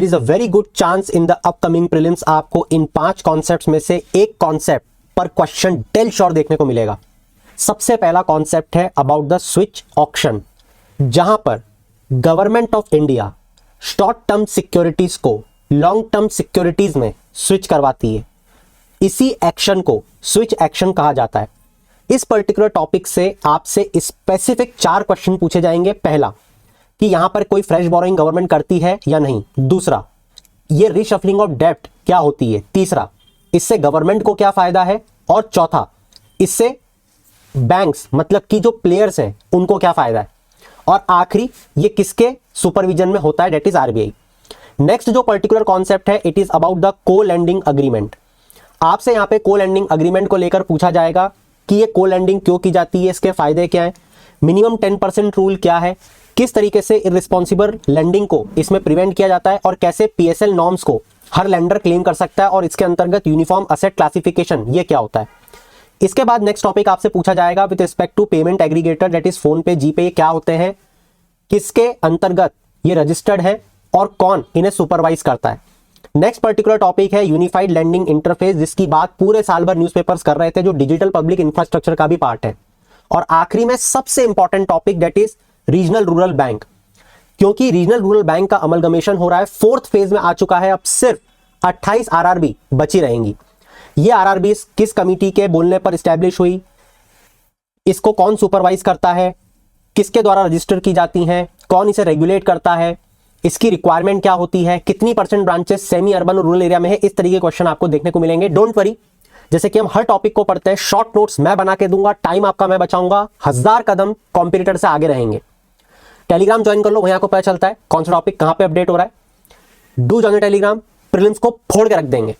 Is a very good chance in the upcoming prelims आपको इन 5 concepts में से एक कॉन्सेप्ट पर क्वेश्चन डेल श्योर देखने को मिलेगा। सबसे पहला कॉन्सेप्ट है अबाउट द स्विच ऑक्शन, जहां पर government of India short term securities को लॉन्ग टर्म सिक्योरिटीज में स्विच करवाती है। इसी एक्शन को स्विच एक्शन कहा जाता है। इस पर्टिकुलर टॉपिक से आपसे स्पेसिफिक 4 क्वेश्चन पूछे जाएंगे। पहला कि यहां पर कोई फ्रेश बोरोइंग गवर्नमेंट करती है या नहीं। दूसरा, ये रीशफलिंग ऑफ डेब्ट क्या होती है। तीसरा, इससे गवर्नमेंट को क्या फायदा है। और चौथा, इससे बैंक्स मतलब कि जो प्लेयर्स हैं उनको क्या फायदा है। और आखिरी, ये किसके सुपरविजन में होता है, डेट इज आरबीआई। नेक्स्ट जो पर्टिकुलर कॉन्सेप्ट है, इट इज अबाउट द को लैंडिंग अग्रीमेंट। आपसे यहां पे को लैंडिंग अग्रीमेंट को लेकर पूछा जाएगा कि ये को लैंडिंग क्यों की जाती है, इसके फायदे क्या है, मिनिमम 10% रूल क्या है, किस तरीके से इर्रिस्पॉन्सिबल लैंडिंग को इसमें प्रिवेंट किया जाता है, और कैसे पीएसएल नॉर्म्स को हर लैंडर क्लेम कर सकता है, और इसके अंतर्गत यूनिफॉर्म असेट क्लासिफिकेशन ये क्या होता है। इसके बाद नेक्स्ट टॉपिक आपसे पूछा जाएगा with respect to payment aggregator, that is PhonePe, GPay, क्या होते हैं, किसके अंतर्गत ये रजिस्टर्ड है और कौन इन्हें सुपरवाइज करता है। नेक्स्ट पर्टिकुलर टॉपिक है यूनिफाइड लैंडिंग इंटरफेस, जिसकी बात पूरे साल भर न्यूज़पेपर्स कर रहे थे, जो डिजिटल पब्लिक इंफ्रास्ट्रक्चर का भी पार्ट है। और आखिरी में सबसे important topic, that is regional rural bank, क्योंकि रीजनल रूरल बैंक का अमलगमेशन हो रहा है, 4th फेज में आ चुका है। अब सिर्फ 28 आरआरबी बची रहेंगी। ये आरआरबी किस कमिटी के बोलने पर स्टैब्लिश हुई, इसको कौन सुपरवाइज करता है, किसके द्वारा रजिस्टर की जाती हैं, कौन इसे रेगुलेट करता है, इसकी रिक्वायरमेंट क्या होती है, कितनी % ब्रांचेस सेमी अर्बन और रूरल एरिया में है। इस तरीके के क्वेश्चन आपको देखने को मिलेंगे। डोंट वरी, जैसे कि हम हर टॉपिक को पढ़ते हैं, शॉर्ट नोट्स मैं बना के दूंगा, टाइम आपका मैं बचाऊंगा, 1000 कदम कॉम्पिटिटर से आगे रहेंगे। टेलीग्राम ज्वाइन कर लो, वहीं आपको पता चलता है कौन सा टॉपिक कहां पे अपडेट हो रहा है। डू जॉइन टेलीग्राम, प्रीलिम्स को फोड़ के रख देंगे।